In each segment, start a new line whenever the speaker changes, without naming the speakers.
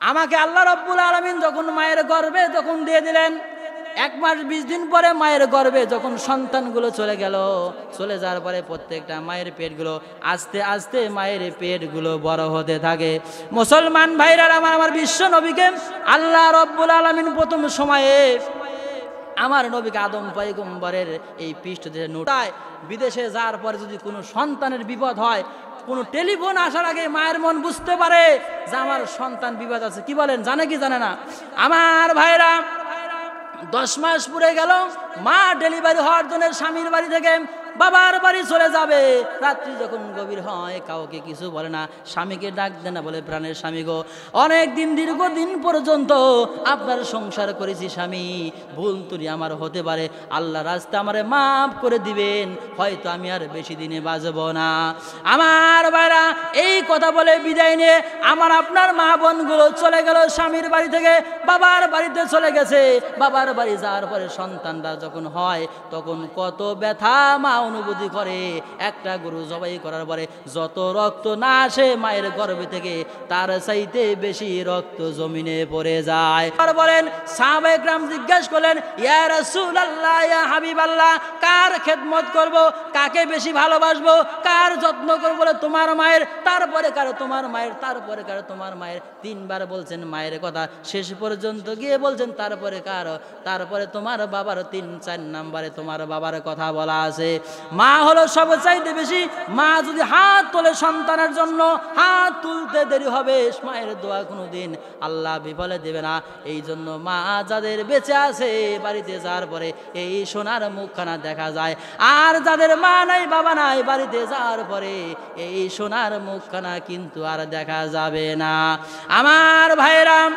আমাকে আল্লাহ রাব্বুল আলামিন যখন মায়ের গর্ভে যখন দিয়ে দিলেন, 1 মাস 20 দিন পরে মায়ের গর্ভে যখন সন্তানগুলো চলে গেল, চলে যাওয়ার পরে প্রত্যেকটা মায়ের পেটগুলো আস্তে আস্তে মায়ের পেটগুলো বড় হতে থাকে। মুসলমান ভাইরা আমার বিশ্ব নবীকে আল্লাহ রাব্বুল আলামিন প্রথম সময়ে আমার নবীকে আদম পয়গম্বরের এই পৃষ্ঠদেশে নোটায় বিদেশে যাওয়ার পরে যদি কোনো সন্তানের বিপদ হয়, কোনো টেলিফোন আসার আগে মায়ের মন বুঝতে পারে যে আমার সন্তান বিপদ আছে। কি বলেন, জানে কি জানে না? আমার ভাইরা 10 মাস পুরে গেল, মা ডেলিভারি হওয়ার জন্য স্বামীর বাড়ি থেকে বাবার বাড়ি চলে যাবে। রাত্রি যখন গভীর হয় কাউকে কিছু বলে না, স্বামীকে ডাক দেয় না, বলে প্রাণের স্বামী গো, অনেক দিন দীর্ঘদিন পর্যন্ত আপনার সংসার করেছি স্বামী, ভুল ত্রুটি আমার হতে পারে, আল্লাহ রাস্তা আমারে মাফ করে দিবেন, হয়তো আমি আর বেশি দিনে বাঁচব না। আমার ভাইরা এই কথা বলে বিদায় নিয়ে আমার আপনার মা বোনগুলো চলে গেল স্বামীর বাড়ি থেকে বাবার বাড়িতে চলে গেছে। বাবার বাড়ি যাওয়ার পরে সন্তানটা যখন হয় তখন কত ব্যথা মা অনুভূতি করে। একটা গরু জবাই করার পরে যত রক্ত না আসে মায়ের গর্ভে থেকে, তার চাইতে বেশি রক্ত জমিনে পড়ে যায়। আর বলেন সাহাবায়ে কেরাম জিজ্ঞেস করলেন, ইয়া রাসূলুল্লাহ, ইয়া হাবিবাল্লাহ, কার খেদমত করব, কাকে বেশি ভালোবাসবো, কার যত্ন করব? বলে তোমার মায়ের, তারপরে কারো তোমার মায়ের, তারপরে কারো তোমার মায়ের। 3 বার বলছেন মায়ের কথা, শেষ পর্যন্ত গিয়ে বলছেন তারপরে কারো, তারপরে তোমার বাবার, 3-4 নম্বরে তোমার বাবার কথা বলা আছে। মা হলো সবচাইতে বেশি। মা যদি হাত তোলে সন্তানের জন্য, হাত তুলতে দেরি হবে, মায়ের দোয়া কোনোদিন আল্লাহ বিফলে দেবে না। এই জন্য মা যাদের বেঁচে আছে বাড়িতে যাওয়ার পরে এই সোনার মুখখানা দেখা যায়, আর যাদের মা নাই বাবা নাই বাড়িতে যাওয়ার পরে এই সোনার মুখখানা কিন্তু আর দেখা যাবে না। আমার ভাইরাম,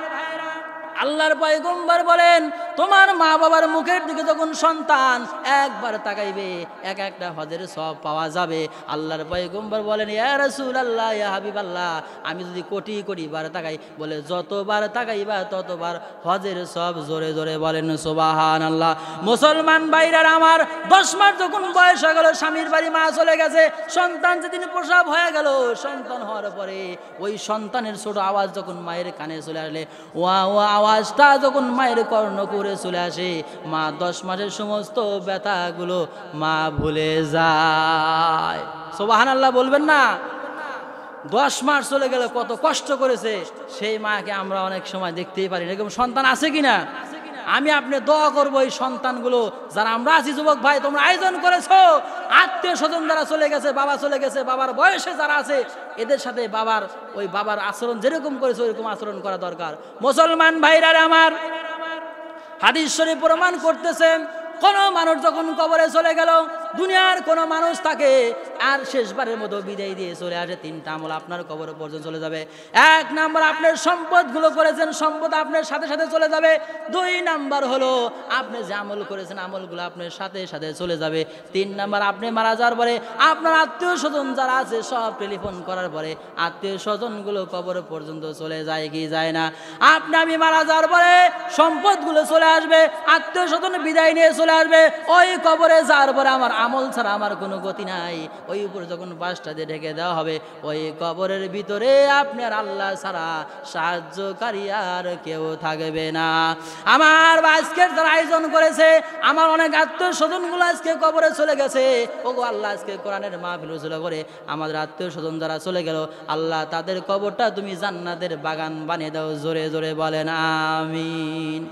আল্লাহর পয়গম্বর বলেন তোমার মা বাবার মুখের দিকে যখন সন্তান একবার তাকাইবে, এক একটা হজের সওয়াব পাওয়া যাবে। আল্লাহর পয়গম্বর বলেন, ইয়া রাসূলুল্লাহ, ইয়া হাবিবাল্লাহ, আমি যদি কোটি কোটি বার তাকাই, বলে যতবার তাকাইবা ততবার হজের সওয়াব। জোরে জোরে বলেন সুবহানাল্লাহ। মুসলমান ভাইরা আমার, 10 মাস যখন বয়স হয়ে গেল, স্বামীর বাড়ি মা চলে গেছে, সন্তান যেদিন প্রসব হয়ে গেল, সন্তান হওয়ার পরে ওই সন্তানের ছোট আওয়াজ যখন মায়ের কানে চলে আসলে, ওয়া ওয়া আওয়াজটা যখন মায়ের কর্ণকুহরে চলে আসে, মা 10 মাসের সমস্ত ব্যথাগুলো মা ভুলে যায়। সুবহানাল্লাহ বলবেন না? 10 মাস চলে গেল, কত কষ্ট করেছে সেই মাকে আমরা অনেক সময় দেখতেই পারি না। এরকম সন্তান আছে কিনা? আমি আপনি দোয়া করবো এই সন্তানগুলো যারা আমরা আছি, যুবক ভাই তোমরা আয়োজন করেছো, আত্মীয় স্বজন যারা চলে গেছে, বাবা চলে গেছে, বাবার বয়সে যারা আছে, এদের সাথে বাবার আচরণ যেরকম করেছে ওইরকম আচরণ করা দরকার। মুসলমান ভাইরা আমার, হাদিস শরীফ প্রমাণ করতেছেন, কোন মানুষ যখন কবরে চলে গেল, দুনিয়ার কোন মানুষ তাকে আর শেষবারের মতো বিদায় দিয়ে চলে আসে, 3টা আমল আপনার কবর পর্যন্ত চলে যাবে। 1 নাম্বার, আপনার সম্পদগুলো করেছেন, সম্পদ আপনার সাথে সাথে চলে যাবে। 2 নাম্বার হলো আপনি যে আমল করেছেন, আমলগুলো আপনার সাথে সাথে চলে যাবে। 3 নাম্বার, আপনি মারা যাওয়ার পরে আপনার আত্মীয় স্বজন যারা আছে সব টেলিফোন করার পরে আত্মীয় স্বজনগুলো কবর পর্যন্ত চলে যায় কি যায় না? আমি মারা যাওয়ার পরে সম্পদগুলো চলে আসবে, আত্মীয় স্বজন বিদায় নিয়ে চলে আসবে। ওই কবরে যাওয়ার পরে আমার আমল ছাড়া আমার কোনো গতি নাই। ওই উপরে যখন বাসটা দিয়ে ঢেকে দেওয়া হবে, ওই কবরের ভিতরে আপনার আল্লাহ ছাড়া সাহায্যকারী আর কেউ থাকবে না। আমার আজকের যারা আয়োজন করেছে, আমার অনেক আত্মীয় স্বজনগুলো আজকে কবরে চলে গেছে। ওগো আল্লাহ, আজকে কোরআনের মাহফিল উজলা করে আমাদের আত্মীয় স্বজন যারা চলে গেল, আল্লাহ তাদের কবরটা তুমি জান্নাতের বাগান বানিয়ে দাও। জোরে জোরে বলেন আমিন।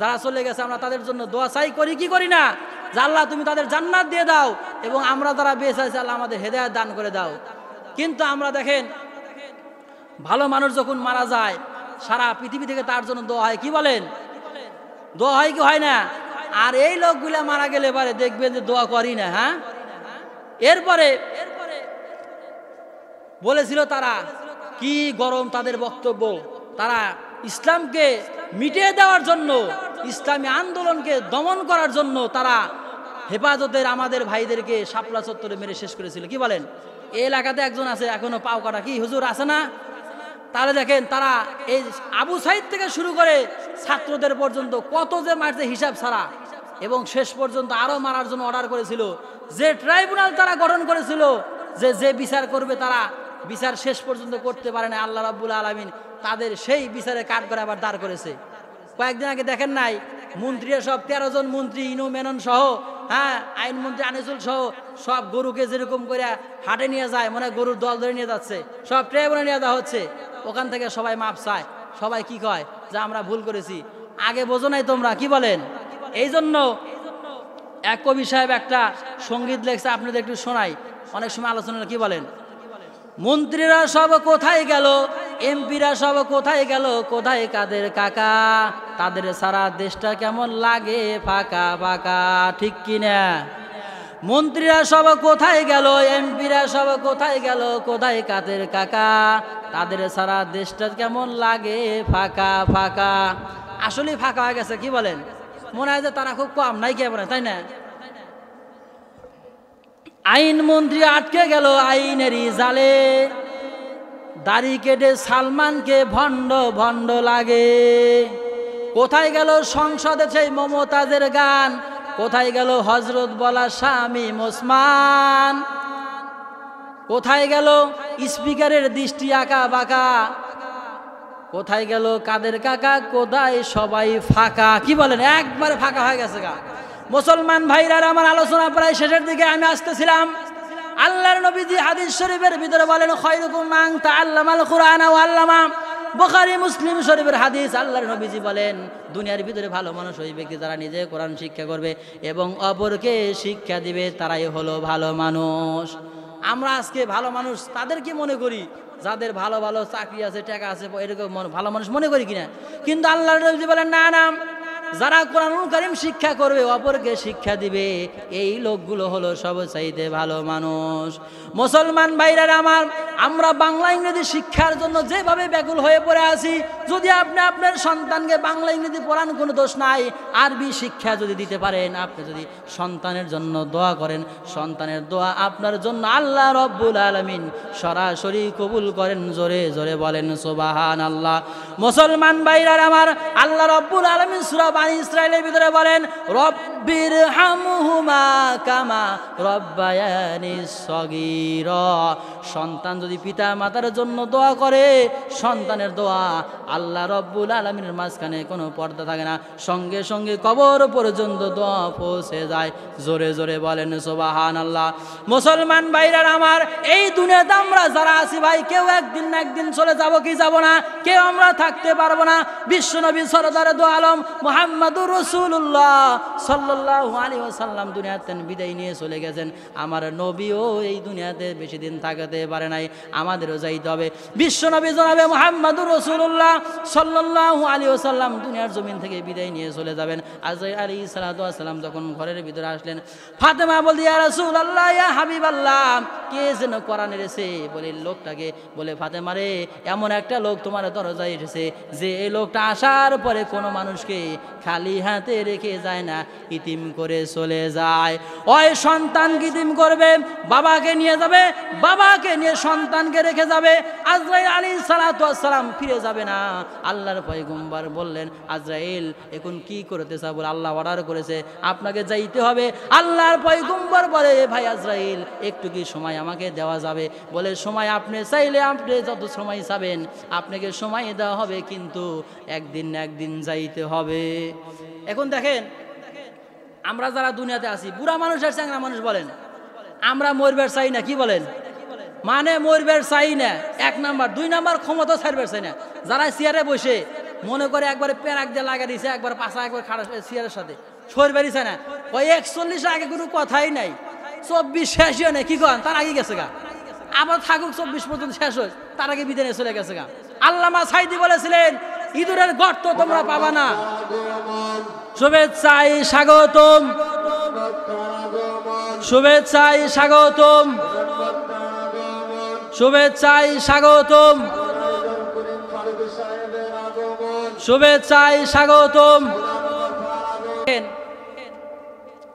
যারা চলে গেছে আমরা তাদের জন্য দোয়া চাই, করি কি করি না? যে আল্লাহ তুমি তাদের জান্নাত দিয়ে দাও, এবং আমরা যারা বেঁচে আছি আল্লাহ আমাদের হেদায়েত দান করে দাও। কিন্তু আমরা দেখেন, ভালো মানুষ যখন মারা যায় সারা পৃথিবী থেকে তার জন্য দোয়া হয়। কি বলেন? দোয়া হয় কি হয় না? আর এই লোকগুলা মারা গেলে পরে দেখবেন যে দোয়া করি না। হ্যাঁ, এরপরে বলেছিল তারা কি গরম তাদের বক্তব্য, তারা ইসলামকে মিটিয়ে দেওয়ার জন্য, ইসলামী আন্দোলনকে দমন করার জন্য তারা হেফাজতের আমাদের ভাইদেরকে শাপলা চত্বরে মেরে শেষ করেছিল। কি বলেন? এই এলাকাতে একজন আছে এখনো পাও কাটা, কি হুজুর আছে না? তাহলে দেখেন তারা এই আবু সাইদ থেকে শুরু করে ছাত্রদের পর্যন্ত কত যে মারছে হিসাব ছাড়া, এবং শেষ পর্যন্ত আরো মারার জন্য অর্ডার করেছিল। যে ট্রাইব্যুনাল তারা গঠন করেছিল যে বিচার করবে, তারা বিচার শেষ পর্যন্ত করতে পারে না। আল্লাহ রাব্বুল আলামিন তাদের সেই বিচারে কাঠ করে আবার দাঁড় করেছে। কয়েকদিন আগে দেখেন নাই, মন্ত্রীরা সব 13 জন মন্ত্রী, ইনু মেনন সহ, হ্যাঁ, আইনমন্ত্রী আনিসুল সহ সব গরুকে যেরকম করে হাটে নিয়ে যায়, মনে হয় গরুর দল ধরে নিয়ে যাচ্ছে, সব ট্রাইব্যুনালে নিয়ে যাওয়া হচ্ছে। ওখান থেকে সবাই মাপ চায়, সবাই কি কয় যে আমরা ভুল করেছি, আগে বোঝো নাই তোমরা, কি বলেন? এই জন্য এক কবি সাহেব একটা সঙ্গীত লেখছে, আপনাদের একটু শোনাই, অনেক সময় আলোচনা, কি বলেন? মন্ত্রীরা সব কোথায় গেল, এমপিরা সব কোথায় গেল, কোথায় কাদের কাকা, তাদের সারা দেশটা কেমন লাগে ফাঁকা ফাঁকা, ঠিক কিনা? মন্ত্রীরা সব কোথায় গেল, এমপিরা সব কোথায় গেল, কোথায় কাদের কাকা, তাদের সারা দেশটা কেমন লাগে ফাঁকা ফাঁকা। আসলেই ফাঁকা হয়ে গেছে, কি বলেন? মনে হয় যে তারা খুব কম, নাই কে বলে, তাই না? আইন মন্ত্রী আটকে গেল আইনেরই জালে, দাড়ি কেটে সালমানকে ভণ্ড ভণ্ড লাগে। কোথায় গেল সংসদে সেই মমতাজের গান, কোথায় গেল হজরত বলা স্বামী ওসমান, কোথায় গেল স্পিকারের দৃষ্টি আঁকা বাঁকা, কোথায় গেল কাদের কাকা, কোথায় সবাই ফাঁকা, কি বলেন? একবারে ফাঁকা হয়ে গেছে গা। মুসলমান ভাইরা, আমার আলোচনা প্রায় শেষের দিকে আমি আসতেছিলাম। আল্লাহর নবীজি হাদিস শরীফের ভিতরে বলেন, খায়রুকুম মান তাআল্লামাল কুরআনা ওয়া আল্লামা। বুখারী মুসলিম শরীফের হাদিস। আল্লাহর নবীজি বলেন, দুনিয়ার ভিতরে ভালো মানুষ ওই ব্যক্তি যারা নিজে কোরআন শিক্ষা করবে এবং অপরকে শিক্ষা দিবে, তারাই হলো ভালো মানুষ। আমরা আজকে ভালো মানুষ তাদের কি মনে করি যাদের ভালো ভালো চাকরি আছে, টাকা আছে, এরকম ভালো মানুষ মনে করি কিনা? কিন্তু আল্লাহর নবী বলেন, না না, যারা কোরআনুল কারীম শিক্ষা করবে, অপরকে শিক্ষা দিবে, এই লোকগুলো হলো সবচাইতে ভালো মানুষ। মুসলমান ভাইরা আমার, আমরা বাংলা ইংরেজি শিক্ষার জন্য যেভাবে ব্যাকুল হয়ে পড়ে আছি, যদি আপনি আপনার সন্তানকে বাংলা ইংরেজি পড়ান, কোনো দোষ নাই। আরবি শিক্ষা যদি দিতে পারেন, আপনি যদি সন্তানের জন্য দোয়া করেন, সন্তানের দোয়া আপনার জন্য আল্লাহ রব্বুল আলামিন সরাসরি কবুল করেন। জোরে জোরে বলেন সুবহানাল্লাহ। মুসলমান ভাইরা আমার, আল্লাহ রব্বুল আলামিন সূরা বানী ইসরাঈলের ভিতরে বলেন, রব্বির হামহুমা কামা রব্বায়ানি সগীরা। সন্তান যদি পিতা মাতার জন্য দোয়া করে, সন্তানের দোয়া আল্লাহ রব্বুল আলামিনের মাঝখানে কোনো পর্দা থাকে না, সঙ্গে সঙ্গে কবর পর্যন্ত দোয়া পৌঁছে যায়। জোরে জোরে বলেন সুবহানাল্লাহ। মুসলমান ভাইরা আমার, এই দুনিয়াতে আমরা যারা আছি ভাই, কেউ একদিন না একদিন চলে যাব কি যাব না, কেউ আমরা থাকতে পারবো না। বিশ্বনবী সরদারে দো আলম মুহাম্মাদুর রাসূলুল্লাহ সাল্লাল্লাহু আলাইহি ওয়াসাল্লাম দুনিয়াতে বিদায় নিয়ে চলে গেছেন। আমার নবীও এই দুনিয়াতে বেশি দিন থাকতে পারে নাই, আমাদেরও যাইতে হবে। বিশ্বনবী জনাবে মুহাম্মাদুর রাসূলুল্লাহ সাল্লাল্লাহু আলাইহি ওয়াসাল্লাম দুনিয়ার জমিন থেকে বিদায় নিয়ে চলে যাবেন। আজরাইল আলাইহিস সালাতু ওয়াস সালাম যখন ঘরের ভিতরে আসলেন, ফাতেমা বলি, ইয়া রাসূলুল্লাহ, ইয়া হাবিবাল্লাহ, কে যেন কোরআন এনেছে, বলে লোকটাকে, বলে ফাতেমা রে, এমন একটা লোক তোমার দরজায় এসেছে যে এই লোকটা আসার পরে কোনো মানুষকে খালি হাতে রেখে যায় না, ইতিম করে চলে যায়। ওই সন্তান ইতিম করবে, বাবাকে নিয়ে যাবে, বাবাকে নিয়ে সন্তানকে রেখে যাবে। আজরাইল আলাইহিস সালাতু ওয়াস সালাম ফিরে যাবে না। আল্লাহর পয়গম্বর বললেন, আজরাইল এখন কি করতে চাও? বলে আল্লাহ অর্ডার করেছে আপনাকে যাইতে হবে। আল্লাহর পয়গম্বর বলে, ভাই আজরাইল, একটু কি সময় আমাকে দেওয়া যাবে? বলে, সময় আপনি চাইলে আপনি যত সময় চাবেন আপনাকে সময় দেওয়া হবে, কিন্তু একদিন না একদিন যাইতে হবে। এখন দেখেন, আমরা যারা দুনিয়াতে আছি, বুড়া মানুষ আর চ্যাংরা মানুষ বলেন, আমরা মরবার চাই না, কি বলেন? মানে মরবার চাই না, এক নাম্বার। দুই নাম্বার, ক্ষমতা ছাড়বার চাই না। যারা চেয়ারে বসে মনে করে একবার প্যারাক দিয়ে লাগা দিছে, একবার পাশা, একবার খাড়া চেয়ারের সাথে সর বেরিয়েছে না, ওই 41 আগে কোনো কথাই নাই, 24 শেষই নেই, কি কন? তার আগে গেছে গা, আবার থাকুক 24 পর্যন্ত শেষ হয়, তার আগে বিদায় চলে গেছে গা। আল্লামা সাইদি বলেছিলেন, ইঁদুরের গর্ত তোমরা পাবা না। শুভেচ্ছায় স্বাগতম, শুভেচ্ছায় স্বাগতম, শুভেচ্ছায় স্বাগতম, শুভেচ্ছায় স্বাগতম।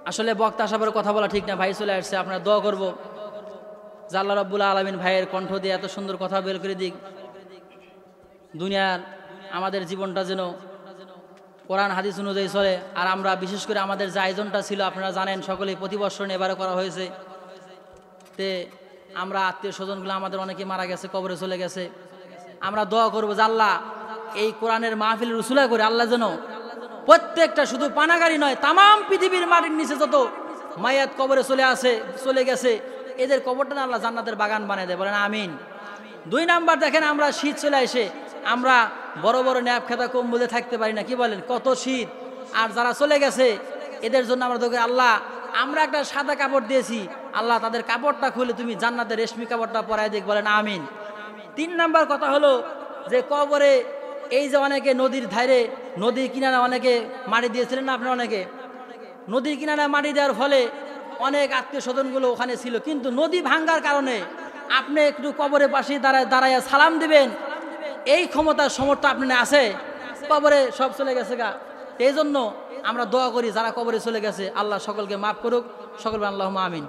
আসলে বক্তা সাহেবের কথা বলা ঠিক না, ভাই চলে আসছে, আপনারা দোয়া করব যে আল্লাহ রাব্বুল আলামিন ভাইয়ের কণ্ঠ দিয়ে এত সুন্দর কথা বের করে দিক। দুনিয়ার আমাদের জীবনটা যেন কোরআন হাদিস অনুযায়ী চলে। আর আমরা বিশেষ করে আমাদের যে আয়োজনটা ছিল, আপনারা জানেন সকলেই, প্রতি বছর এবারে করা হয়েছে। তে আমরা আত্মীয় স্বজনগুলো আমাদের অনেকে মারা গেছে, কবরে চলে গেছে। আমরা দোয়া করবো যে আল্লাহ এই কোরআনের মাহফিল রসুলা করে আল্লাহ যেন প্রত্যেকটা শুধু পানাগারি নয়, তামাম পৃথিবীর মাটির নিচে যত মায়াত কবরে চলে গেছে এদের কবরটা না আল্লাহ জান্নাতের বাগান বানিয়ে দেয়, বলেন আমিন। 2 নাম্বার দেখেন, আমরা শীত চলে এসে আমরা বড় বড় ন্যাপ খেতা কম্বলে থাকতে পারি না, কি বলেন, কত শীত। আর যারা চলে গেছে এদের জন্য আমরা দোয়া করি, আল্লাহ আমরা একটা সাদা কাপড় দিয়েছি, আল্লাহ তাদের কাপড়টা খুলে তুমি জান্নাতের রেশমি কাপড়টা পরাই দেখ, বলেন আমিন। 3 নাম্বার কথা হলো যে কবরে এই যে অনেকে নদীর ধারে নদীর কিনারে অনেকে মাটি দিয়েছিলেন না, আপনারা অনেকে নদীর কিনারে মাটি দেওয়ার ফলে অনেক আত্মীয় স্বজনগুলো ওখানে ছিল, কিন্তু নদী ভাঙ্গার কারণে আপনি একটু কবরের পাশে দাঁড়ায় সালাম দিবেন, এই ক্ষমতার সমর্থ আপনার আছে? কবরে সব চলে গেছে গা। এই জন্য আমরা দোয়া করি যারা কবরে চলে গেছে আল্লাহ সকলকে মাফ করুক, সকল আল্লাহুম্মা আমিন।